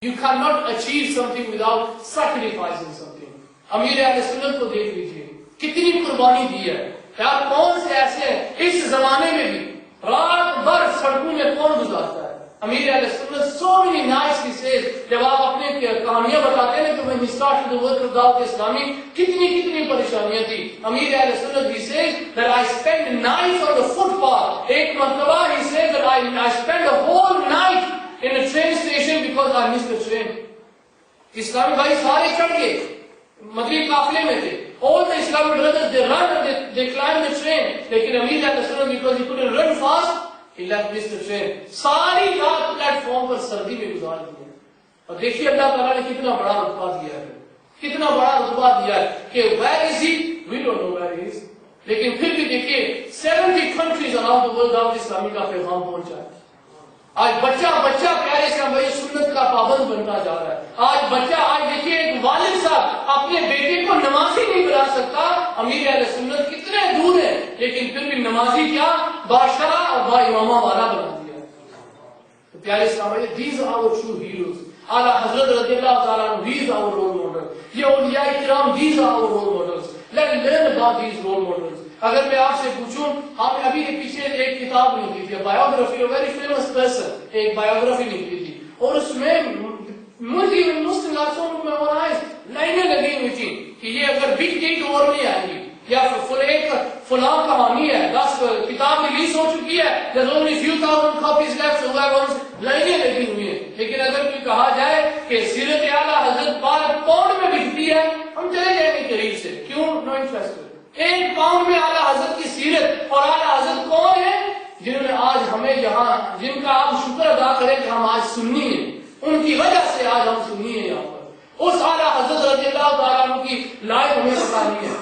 You cannot achieve something without sacrificing something. امیر اہل سنت کو دیکھ لیجیے کتنی قربانی دی ہے. یار کون سے ایسے ہیں اس زمانے میں بھی رات بھر سڑکوں میں کون گزارتا ہے. امیر اہل سنت so many nights he says, جب آپ اپنے کہانیاں بتاتے ہیں کہ when he started the work of دعوت اسلامی کتنی پریشانیاں تھی. امیر اہل سنت he says that I spent nights on the footpath. ایک مرتبہ he says that I spent a whole night in a train station because I missed the train. اسلامی بھائی سارے چڑھ گئے مدنی قافلے میں تھے. All the Islamic brothers they run and they climb the train. لیکن امیر اہل سنت because he couldn't run fast he left missed the train. ساری رات پلیٹ فارم پر سردی میں گزار دی ہے. اور دیکھیے اللہ تعالیٰ نے کتنا بڑا رتبہ دیا ہے, کتنا بڑا رتبہ دیا ہے کہ where is he? We don't know where he is. لیکن پھر بھی دیکھیے 70 countries around the world دعوت اسلامی کا پیغام پہنچا ہے. آج بچہ پیارے سے بھائی سنت کا پابند بنتا جا رہا ہے. آج دیکھیے ایک والد صاحب اپنے بیٹے کو نمازی نہیں بنا سکتا. امیر اہل سنت کتنے دور ہے لیکن پھر بھی نمازی کیا بادشاہ اور با امامہ والا بنا دیا. تو پیارے صاحب بھائی these are our true heroes. اعلیٰ حضرت رضی اللہ تعالیٰ عنہ these are our role models. یہ اولیاء کرام these are our role models. Let's learn about these role models. اگر میں آپ سے پوچھوں, ہم نے ابھی پیچھے ایک کتاب لکھی تھی بایوگرافی ویری فیمس پرسن, ایک بایوگرافی لکھی تھی اور اس میں مجھے لائنیں لگی ہوئی تھی کہ یہ اگر بگ ڈیٹ اور نہیں آئیں گی یا ایک فلاں کہانی ہے 10 کتاب ریلیز ہو چکی ہے there's only few thousand copies left لائنیں لگی ہوئی ہیں. لیکن اگر کوئی کہا جائے کہ سیرت اعلیٰ حضرت پاؤنڈ میں بکتی ہے ہم چلے جائیں گے قریب سے. کیوں؟ No interest. 1 پاؤنڈ میں اعلیٰ حضرت کی سیرت. اور اعلیٰ حضرت کون ہے جنہوں نے آج ہمیں یہاں جن کا آپ شکر ادا کریں کہ ہم آج سنی ہیں, ان کی وجہ سے آج ہم سنی ہیں یہاں پر. اس اعلیٰ حضرت رضی اللہ تعالیٰ عنہ کی لائف ہمیں پتہ نہیں ہے.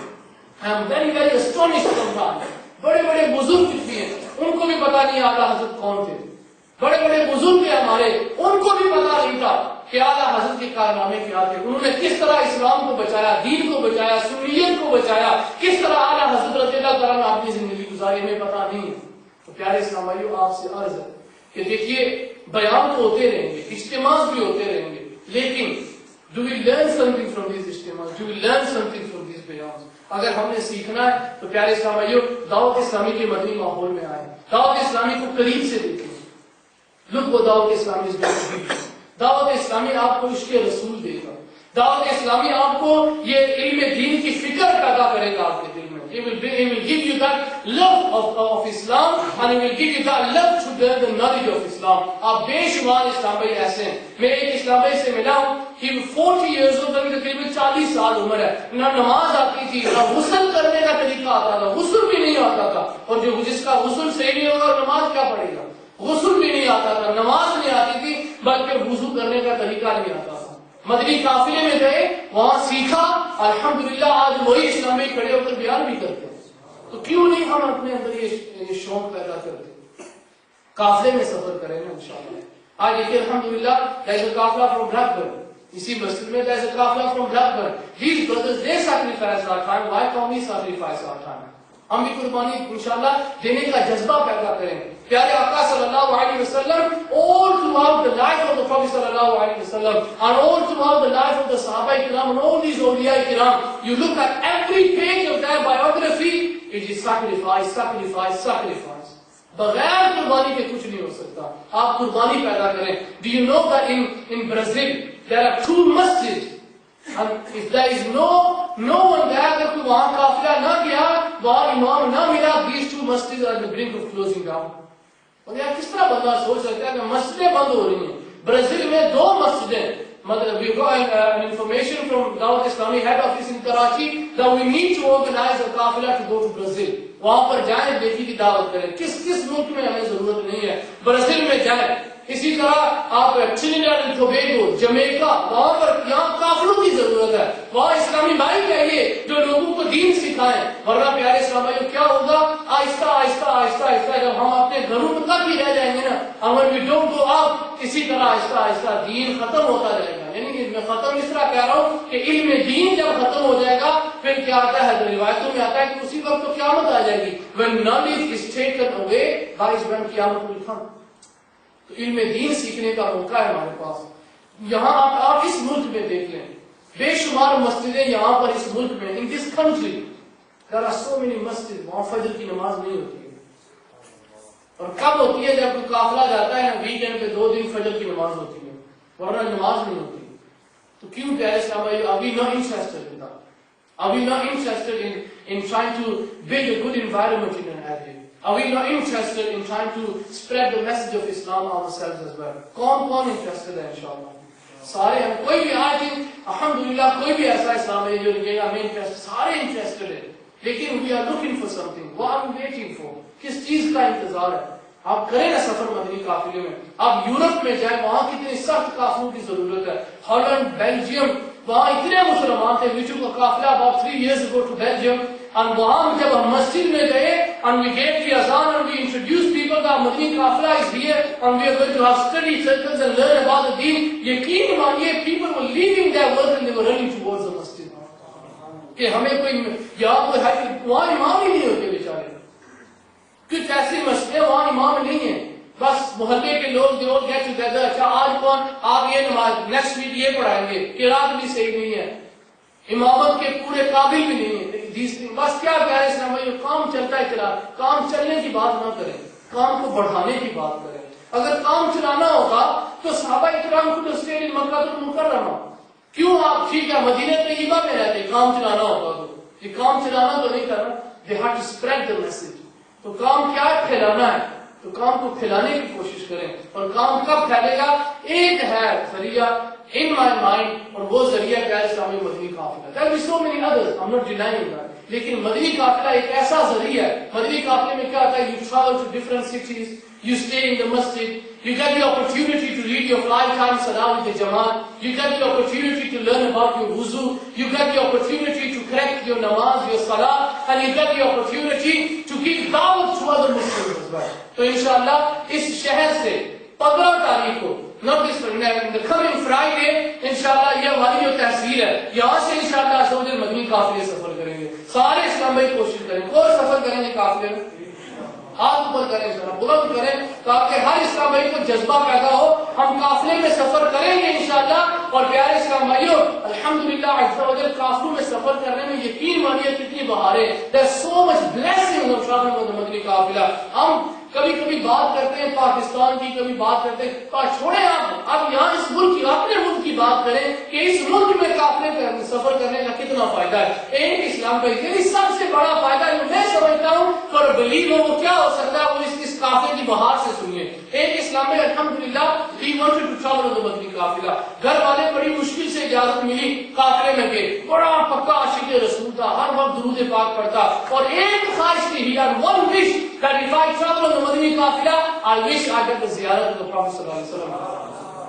I am very very astonished sometimes. بڑے بزرگ بھی ہیں ان کو بھی پتہ نہیں اعلیٰ حضرت کون تھے. بڑے بزرگ ہیں ہمارے ان کو بھی پتہ نہیں تھا کہ اعلیٰ حضرت کے کارنامے کیا تھے. انہوں نے کس طرح اسلام کو بچایا, دین کو بچایا, سنیت کو بچایا, کس طرح اعلیٰ حضرت رضی اللہ تعالیٰ نے اپنی زندگی گزاری ہمیں پتہ نہیں. تو پیارے اسلام بھائیو آپ سے عرض ہے کہ دیکھیے بیان تو ہوتے رہیں گے, اجتماع بھی ہوتے رہیں گے, لیکن do we learn something from these اجتماع, do we learn something from these بیان. اگر ہم نے سیکھنا ہے تو پیارے اسلام بھائیو دعوت اسلامی کے مدنی ماحول میں آئے, دعوت اسلامی کو قریب سے دیکھیں. لوگ وہ دعوت اسلامی دعوت اسلامی آپ کو عشق رسول دے گا. دعوت اسلامی آپ کو یہ علم دین کی فکر پیدا کرے گا آپ کے دل میں. It will give you that love of Islam and it will give you that love to learn the knowledge of Islam. آپ بے شمار اسلام بھائی ایسے ہیں. میں ایک اسلام بھائی سے ملا ہوں, he was 40 years old, تقریباً 40 سال عمر ہے. نہ نماز آتی تھی, نہ غسل کرنے کا طریقہ آتا تھا, غسل بھی نہیں آتا تھا. اور جو جس کا غسل صحیح نہیں ہوگا نماز کیا پڑھے گا. غسل بھی نہیں آتا تھا, نماز نہیں آتی تھی, بلکہ وضو کرنے کا طریقہ نہیں آتا تھا. مدنی قافلے میں گئے, وہاں سیکھا, الحمدللہ آج وہی اسلامی کھڑے ہو کر بیان بھی کرتے ہیں. تو کیوں نہیں ہم اپنے اندر یہ شوق پیدا کرتے, قافلے میں سفر کریں نا انشاءاللہ. آج دیکھیے الحمدللہ there is a قافلہ from Blackburn, اسی مسجد میں there is a قافلہ from Blackburn. These brothers they sacrifice our time, why can't we sacrifice our time. ہم بھی قربانی انشاءاللہ دینے کا جذبہ پیدا کریں. پیارے آقا صلی اللہ علیہ وسلم all throughout the life of the Prophet صلی اللہ علیہ وسلم and all throughout the life of the Sahaba Ikram and all these awliya Ikram, you look at every page of their biography, it is sacrifice, sacrifice, sacrifice. بغیر قربانی کے کچھ نہیں ہو سکتا. آپ قربانی پیدا کریں. Do you know that in Brazil there are 2 masjids and if there is no one there, اگر کوئی وہاں قافلہ نہ گیا, وہاں امام نہ ملا, these 2 masjids are on the brink of closing down. اور یار کس طرح بندہ سوچ سکتا ہے کہ مسجدیں بند ہو رہی ہیں. برازیل میں 2 مسجدیں, مطلب we got an information from Dawat Islami head office in Karachi that we need to organize a قافلہ to go to Brazil. وہاں پر جائیں, بیٹی کی دعوت کریں. کس ملک میں ہمیں ضرورت نہیں ہے, برازیل میں جائیں. اسی طرح آپ ٹرینیڈاڈ اینڈ ٹوبیگو, جمیکا, وہاں پر یہاں قافلوں کی ضرورت ہے. وہاں اسلامی بھائی چاہیے جو لوگوں کو دین سکھائیں. ورنہ پیارے اسلام بھائی کیا ہوگا, آہستہ آہستہ آہستہ آہستہ جب ہم اپنے گھروں میں تک ہی رہ جائیں گے نا, اگر we don't go out, اسی طرح آہستہ آہستہ دین ختم ہوتا جائے گا. یعنی کہ میں ختم اس طرح کہہ رہا ہوں کہ علم دین جب ختم ہو جائے گا پھر کیا آتا ہے, روایتوں میں آتا ہے کہ اسی وقت تو قیامت آ جائے گی. when knowledge is taken away, that is when قیامت will come. تو علم دین سیکھنے کا موقع ہے ہمارے پاس. یہاں آپ اس ملک میں دیکھ لیں، بے شمار مسجدیں یہاں پر اس ملک میں، in this country there are so many مسجد، وہاں فجر کی نماز نہیں ہوتی ہے. اور کب ہوتی ہے؟ جب کوئی قافلہ جاتا ہے نا، ویکینڈ پہ 2 دن فجر کی نماز ہوتی ہے، ورنہ نماز نہیں ہوتی. تو کیوں پیارے اسلام بھائی؟ are we not interested in that? Are we not interested in trying to build a good environment in an area? Are we not interested in trying to spread the message of Islam ourselves as well? کون interested ہے انشاءاللہ؟ سارے ہم، کوئی بھی آج الحمدللہ کوئی بھی ایسا اسلام ہے جو لکھے گا میں انٹرسٹ، سارے انٹرسٹڈ ہیں، لیکن we are looking for something. What are we waiting for? کس چیز کا انتظار ہے؟ آپ کریں نا سفر مدنی قافلے میں، آپ یورپ میں جائیں، وہاں کتنے سخت قافلوں کی ضرورت ہے. ہالینڈ، بیلجیم، وہاں اتنے مسلمان تھے. وی ٹوک اے قافلہ about 3 years ago to Belgium, and وہاں جب ہم مسجد میں گئے and we gave the azan and we introduced people that مدنی قافلہ is here and we are going to have study circles and learn about the deen. یقین مانیے people were leaving their work and they were running towards the masjid. کہ ہمیں کوئی یہاں کوئی ہے، وہاں امام ہی نہیں ہوتے بیچارے. کچھ ایسی مسجدیں وہاں امام نہیں ہیں، بس محلے کے لوگ جو گیٹ ٹوگیدر، اچھا آج کون آپ یہ نماز، نیکسٹ ویک یہ پڑھائیں گے، قرات بھی صحیح نہیں ہے، امامت کے پورے قابل بھی نہیں ہے. بس کیا کہہ رہے اسلام بھائی؟ کام چلتا ہے چلا، کام چلنے کی بات نہ کریں، کام کو بڑھانے کی بات کریں. اگر کام چلانا ہوگا تو صحابہ اکرام کو اسٹے ان مکہ المکرمہ، کیوں آپ ٹھیک ہے مدینہ طیبہ میں رہتے؟ کام چلانا ہوگا تو یہ کام چلانا تو نہیں کرنا. they have to spread the message. تو کام کیا پھیلانا ہے، تو کام کو پھیلانے کی کوشش کریں. اور کام کب پھیلے گا؟ ایک ہے ذریعہ in my mind، اور وہ ذریعہ کیا ہے؟ اسلامی مدنی قافلہ. there will be so many others, I'm not denying that، لیکن مدنی قافلہ ایک ایسا ذریعہ ہے. مدنی قافلے میں کیا ہوتا ہے؟ you travel to different cities, you stay in the masjid, you get the opportunity to read your 5 times salah with the jamaat, you get the opportunity to learn about your wuzu, you get the opportunity to correct your namaz, your salah, and you get the opportunity to give da'wat to other Muslims as well. تو انشاءاللہ اس شہر سے 15 تاریخ کو، not this the coming Friday، انشاءاللہ یہ ہماری جو تحصیل ہے، یہاں سے انشاءاللہ سعودی مدنی قافلے سفر کریں گے. سارے اسلام بھائی کوشش کریں. کون سفر کریں گے قافلے میں؟ ہاتھ اوپر کریں انشاءاللہ، بلند کریں تاکہ ہر اسلام بھائی کو جذبہ پیدا ہو. ہم قافلے میں سفر کریں گے انشاءاللہ. اور پیارے اسلام بھائیوں، الحمدللہ عز و جل قافلوں میں سفر کرنے میں یقین مانیے کتنی بہاریں. there's so much blessing of traveling with the مدنی قافلہ. ہم کبھی کبھی بات کرتے ہیں پاکستان کی، کبھی بات کرتے ہیں، چھوڑیں آپ یہاں اس ملک کی، اپنے ملک کی بات کریں کہ اس ملک میں قافلے میں سفر کرنے کا کتنا فائدہ ہے. ایک اسلام کا یہ سب سے بڑا فائدہ جو میں سمجھتا ہوں فار بلیو وہ کیا ہو سکتا ہے، وہ اس قافلے کی بہار سے سنیے. ایک اسلام میں الحمدللہ we wanted to travel with the مدنی قافلہ. گھر والے بڑی مشکل سے اجازت ملی، قافلے میں گئے. بڑا پکا عاشق رسول تھا، ہر وقت درود پاک پڑھتا، اور ایک خواہش تھی، he had one wish that if I travel on the مدنی قافلہ I wish I get the زیارت of the Prophet صلی اللہ علیہ وسلم.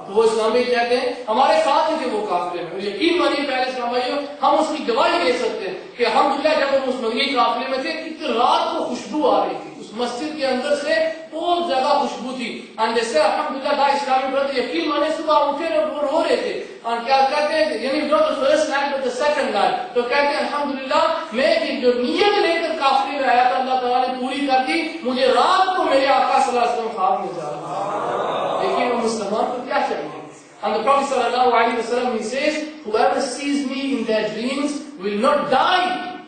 تو وہ اسلام بھائی کہتے ہیں ہمارے ساتھ تھے وہ قافلے میں. یقین مانیے پیارے اسلام بھائیوں، ہم اس کی گواہی دے سکتے ہیں کہ الحمدللہ جب ہم اس مدنی قافلے میں تھے کتنی رات کو خوشبو آ رہی تھی، اس مسجد کے اندر سے بہت زیادہ خوشبو تھی. اور جیسے الحمدللہ دا اسلامی برادر یقین مانے صبح اٹھے وہ رو رہے تھے، اور کیا کہتے ہیں یعنی not the first night but the second night. تو کہتے ہیں الحمدللہ میں جو نیت لے کر قافلے میں آیا تھا اللہ تعالیٰ نے پوری کر دی. مجھے رات کو میرے آقا صلی اللہ علیہ وسلم خواب میں جا رہا. لیکن وہ مسلمان کو کیا چاہیے؟ And the Prophet sallallahu alaihi wasallam, he says, whoever sees me in their dreams will not die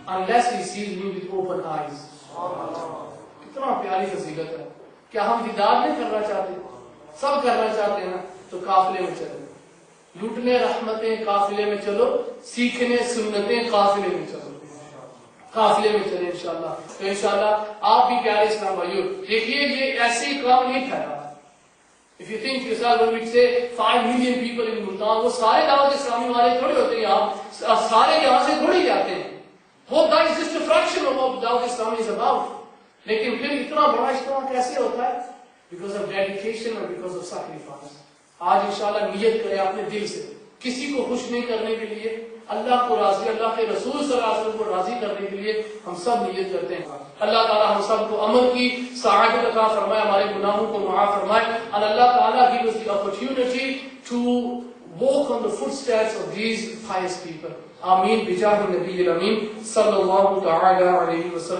unless he sees me with open eyes. کتنا پیاری فضیلت ہے. کیا ہم دیدار نہیں کرنا چاہتے؟ سب کرنا چاہتے ہیں نا. تو قافلے میں چلو، لوٹنے رحمتیں قافلے میں چلو، سیکھنے سنتیں قافلے میں چلو. قافلے میں چلے انشاءاللہ. تو انشاءاللہ آپ بھی پیارے اسلام بھائیوں دیکھیے یہ ایسے ہی کام نہیں پھیلا. If you think yourself, when we say 5 million people in Multan, وہ سارے دعوت اسلامی والے تھوڑے ہوتے ہیں، یہاں سارے یہاں سے تھوڑی جاتے ہیں. وہ that is just a fraction of what دعوت اسلامی is about. لیکن پھر اتنا بڑا اجتماع کیسے ہوتا ہے؟ Because of dedication and because of sacrifice. آج انشاءاللہ نیت کریں اپنے دل سے، کسی کو خوش نہیں کرنے کے لیے، اللہ کو راضی، اللہ کے رسول صلی اللہ علیہ وسلم کو راضی کرنے کے لیے ہم سب نیت کرتے ہیں. اللہ تعالیٰ ہم سب کو عمل کی سعادت عطا فرمائے، ہمارے گناہوں کو معاف فرمائے. And اللہ تعالیٰ give us the opportunity to walk on the footsteps of these pious people. آمین بجاہ النبی الامین صلی اللہ تعالی علیہ وسلم.